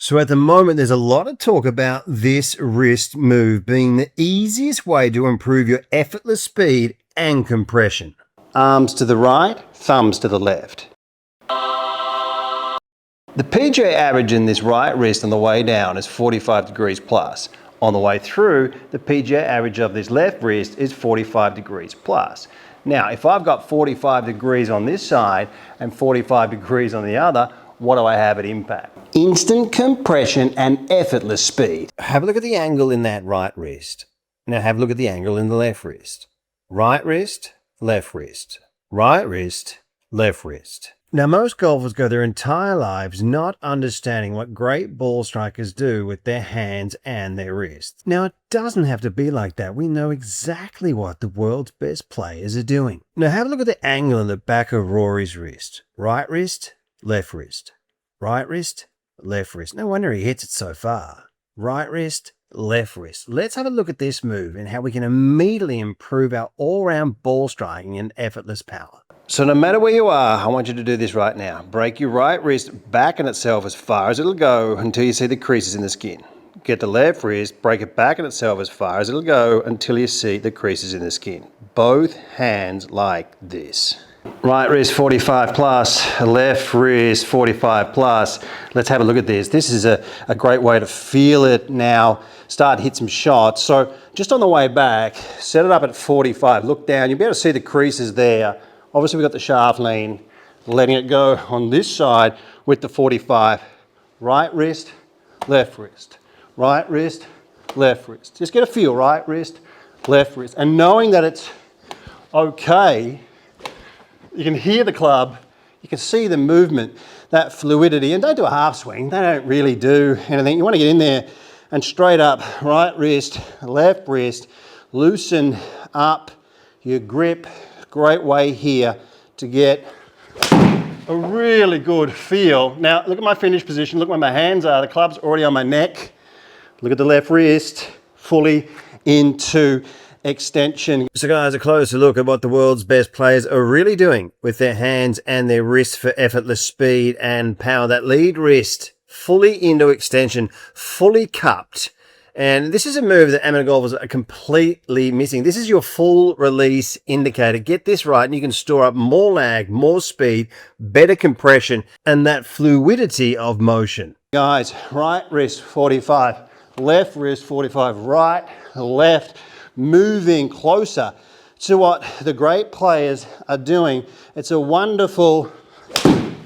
So at the moment, there's a lot of talk about this wrist move being the easiest way to improve your effortless speed and compression. Arms to the right, thumbs to the left. The PGA average in this right wrist on the way down is 45 degrees plus. On the way through, the PGA average of this left wrist is 45 degrees plus. Now, if I've got 45 degrees on this side and 45 degrees on the other, what do I have at impact? Instant compression and effortless speed. Have a look at the angle in that right wrist. Now have a look at the angle in the left wrist. Right wrist, left wrist. Right wrist, left wrist. Now most golfers go their entire lives not understanding what great ball strikers do with their hands and their wrists. Now it doesn't have to be like that. We know exactly what the world's best players are doing. Now have a look at the angle in the back of Rory's wrist. Right wrist, left wrist. Right wrist, left wrist. No wonder he hits it so far. Right wrist, left wrist. Let's have a look at this move and how we can immediately improve our all-round ball striking and effortless power. So no matter where you are, I want you to do this right now. Break your right wrist back in itself as far as it'll go until you see the creases in the skin. Get the left wrist, break it back in itself as far as it'll go until you see the creases in the skin. Both hands like this. Right wrist 45 plus, left wrist 45 plus. Let's have a look at this. This is a great way to feel it now. Start to hit some shots. So just on the way back, set it up at 45. Look down, you'll be able to see the creases there. Obviously we've got the shaft lean, letting it go on this side with the 45. Right wrist, left wrist. Right wrist, left wrist. Just get a feel, right wrist, left wrist. And knowing that it's okay, you can hear the club, you can see the movement, that fluidity, and don't do a half swing. They don't really do anything. You want to get in there and straight up, right wrist, left wrist, loosen up your grip. Great way here to get a really good feel. Now, look at my finish position. Look where my hands are. The club's already on my neck. Look at the left wrist, fully into extension. So guys, a closer look at what the world's best players are really doing with their hands and their wrists for effortless speed and power. That lead wrist fully into extension, fully cupped. And this is a move that amateur golfers are completely missing. This is your full release indicator. Get this right and you can store up more lag, more speed, better compression, and that fluidity of motion. Guys, right wrist 45, left wrist 45, right, left, moving closer to what the great players are doing. It's a wonderful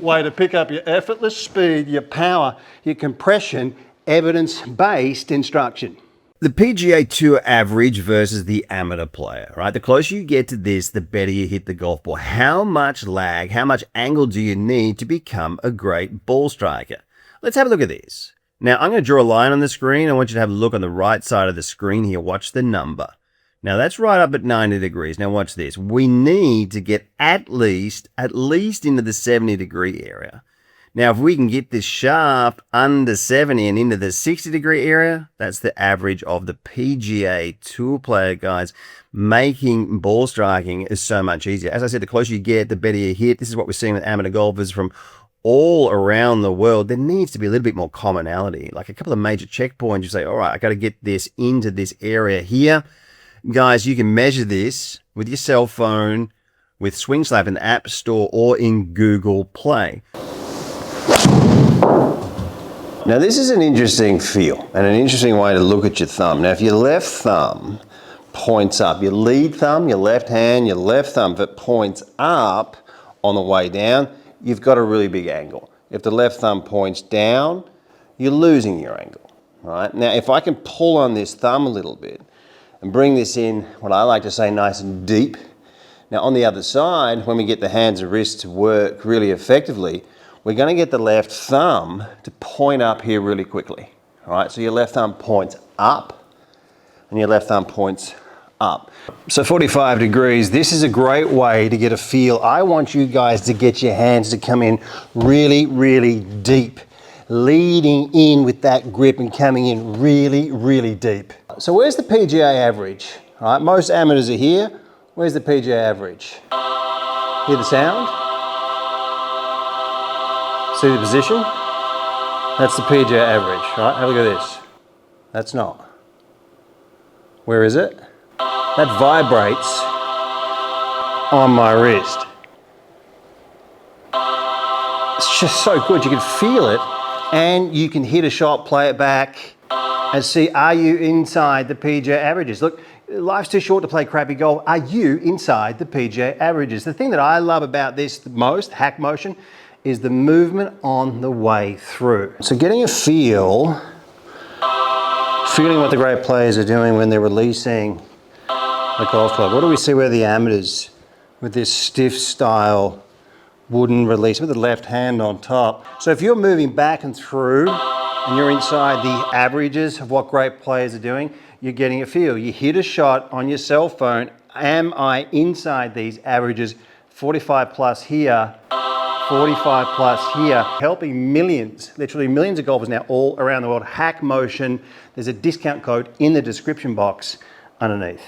way to pick up your effortless speed, your power, your compression, evidence-based instruction. The PGA Tour average versus the amateur player, right? The closer you get to this, the better you hit the golf ball. How much lag, how much angle do you need to become a great ball striker? Let's have a look at this. Now, I'm going to draw a line on the screen. I want you to have a look on the right side of the screen here. Watch the number. Now, that's right up at 90 degrees. Now, watch this. We need to get at least into the 70-degree area. Now, if we can get this shaft under 70 and into the 60-degree area, that's the average of the PGA Tour player, guys. Making ball striking is so much easier. As I said, the closer you get, the better you hit. This is what we're seeing with amateur golfers from all around the world. There needs to be a little bit more commonality, like a couple of major checkpoints. You say, all right, I got to get this into this area here. Guys, you can measure this with your cell phone, with SwingSlapp in the App Store or in Google Play. Now this is an interesting feel and an interesting way to look at your thumb. Now if your left thumb points up, your lead thumb, your left hand, your left thumb, if it points up on the way down, you've got a really big angle. If the left thumb points down, you're losing your angle, right? Now if I can pull on this thumb a little bit and bring this in, what I like to say, nice and deep. Now on the other side, when we get the hands and wrists to work really effectively, we're going to get the left thumb to point up here really quickly. All right, so your left thumb points up and your left thumb points up. So 45 degrees, this is a great way to get a feel. I want you guys to get your hands to come in really, really deep, leading in with that grip and coming in really, really deep. So where's the PGA average? All right, most amateurs are here. Where's the PGA average? Hear the sound? See the position? That's the PGA average, right? Have a look at this. That's not. Where is it? That vibrates on my wrist. It's just so good. You can feel it and you can hit a shot, play it back and see, are you inside the PGA averages? Look, life's too short to play crappy golf. Are you inside the PGA averages? The thing that I love about this the most, hack motion, is the movement on the way through. So getting a feeling what the great players are doing when they're releasing the golf club. What do we see where the amateurs with this stiff style wooden release with the left hand on top? So if you're moving back and through and you're inside the averages of what great players are doing, you're getting a feel. You hit a shot on your cell phone. Am I inside these averages? 45 plus here, 45 plus here, helping millions, literally millions of golfers now all around the world. Hack motion. There's a discount code in the description box underneath.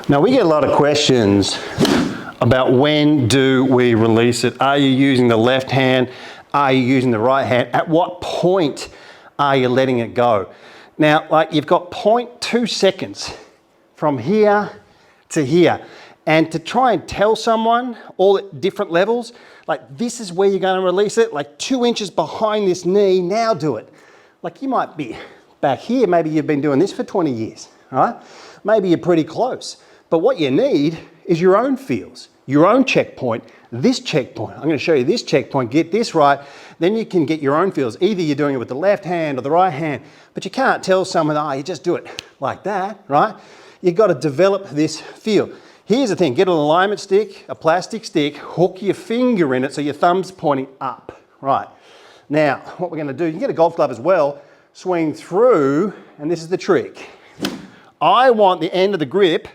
Now we get a lot of questions about when do we release it? Are you using the left hand? Are you using the right hand? At what point are you letting it go? Now, like you've got 0.2 seconds from here to here. And to try and tell someone all at different levels, like this is where you're going to release it, like 2 inches behind this knee, now do it. Like you might be back here, maybe you've been doing this for 20 years, right? Maybe you're pretty close. But what you need is your own feels, your own checkpoint, this checkpoint. I'm going to show you this checkpoint, get this right, then you can get your own feels. Either you're doing it with the left hand or the right hand, but you can't tell someone, oh, you just do it like that, right? You've got to develop this feel. Here's the thing, get an alignment stick, a plastic stick, hook your finger in it so your thumb's pointing up. Right, now what we're going to do, you can get a golf glove as well, swing through, and this is the trick. I want the end of the grip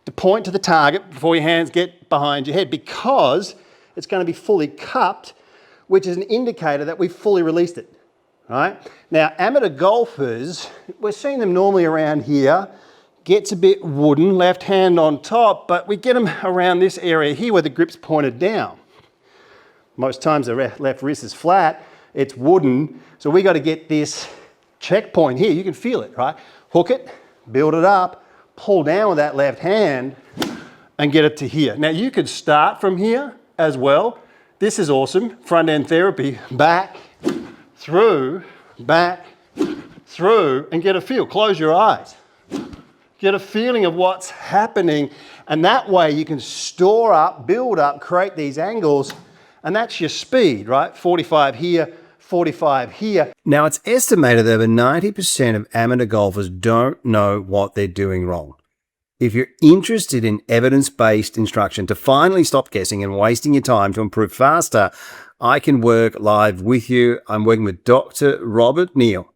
to point to the target before your hands get behind your head because it's going to be fully cupped, which is an indicator that we've fully released it. Right? Now amateur golfers, we're seeing them normally around here, gets a bit wooden, left hand on top, but we get them around this area here where the grip's pointed down. Most times the left wrist is flat, it's wooden, so we got to get this checkpoint here. You can feel it, right? Hook it, build it up, pull down with that left hand and get it to here. Now you could start from here as well. This is awesome, front end therapy, back, through, and get a feel. Close your eyes. Get a feeling of what's happening, and that way you can store up, build up, create these angles, and that's your speed, right? 45 here, 45 here. Now, it's estimated that over 90% of amateur golfers don't know what they're doing wrong. If you're interested in evidence-based instruction to finally stop guessing and wasting your time to improve faster, I can work live with you. I'm working with Dr. Robert Neal,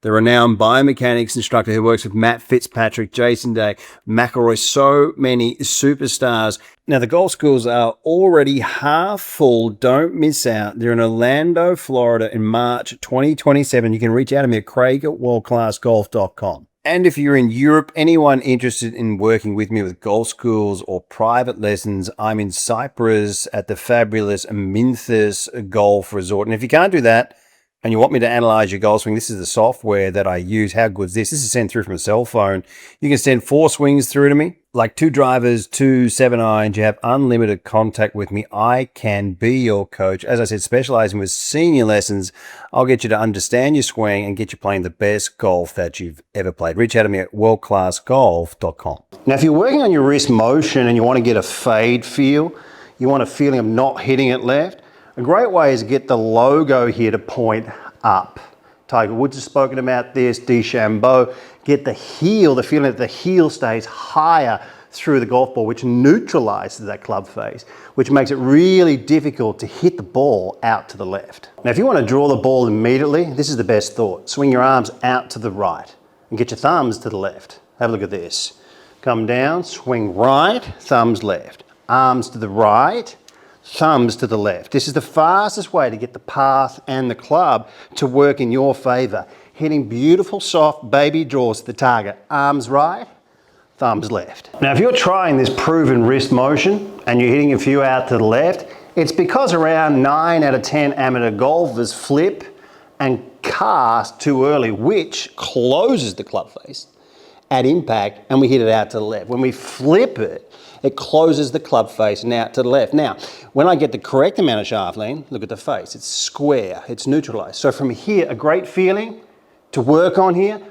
the renowned biomechanics instructor who works with Matt Fitzpatrick, Jason Day, McElroy, so many superstars. Now, the golf schools are already half full. Don't miss out. They're in Orlando, Florida in March 2027. You can reach out to me at craig@worldclassgolf.com. And if you're in Europe, anyone interested in working with me with golf schools or private lessons, I'm in Cyprus at the fabulous Minthus Golf Resort. And if you can't do that, and you want me to analyze your golf swing, this is the software that I use. How good is this? This is sent through from a cell phone. You can send 4 swings through to me, like 2 drivers, 2 7-irons. You have unlimited contact with me. I can be your coach. As I said, specializing with senior lessons, I'll get you to understand your swing and get you playing the best golf that you've ever played. Reach out to me at worldclassgolf.com. Now, if you're working on your wrist motion and you want to get a fade feel, you want a feeling of not hitting it left, a great way is to get the logo here to point up. Tiger Woods has spoken about this, DeChambeau. Get the heel, the feeling that the heel stays higher through the golf ball, which neutralizes that club face, which makes it really difficult to hit the ball out to the left. Now, if you want to draw the ball immediately, this is the best thought. Swing your arms out to the right and get your thumbs to the left. Have a look at this. Come down, swing right, thumbs left. Arms to the right, thumbs to the left. This is the fastest way to get the path and the club to work in your favor. Hitting beautiful, soft baby draws to the target. Arms right, thumbs left. Now, if you're trying this proven wrist motion and you're hitting a few out to the left, It's because around 9 out of 10 amateur golfers flip and cast too early, which closes the club face at impact, and we hit it out to the left. When we flip it, it closes the club face and out to the left. Now, when I get the correct amount of shaft lean, look at the face. It's square, it's neutralized. So from here, a great feeling to work on here,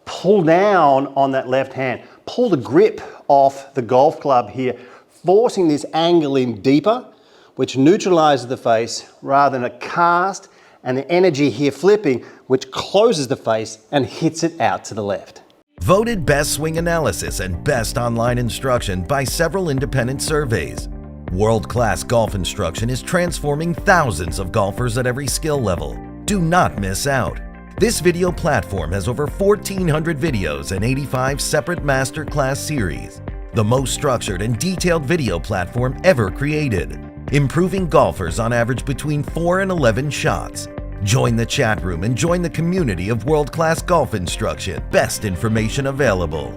pull down on that left hand. Pull the grip off the golf club here, forcing this angle in deeper, which neutralizes the face rather than a cast, and the energy here flipping, which closes the face and hits it out to the left. Voted Best Swing Analysis and Best Online Instruction by several independent surveys, World Class Golf Instruction is transforming thousands of golfers at every skill level. Do not miss out. This video platform has over 1,400 videos and 85 separate masterclass series, the most structured and detailed video platform ever created, improving golfers on average between 4 and 11 shots. Join the chat room and join the community of world-class golf instruction. Best information available.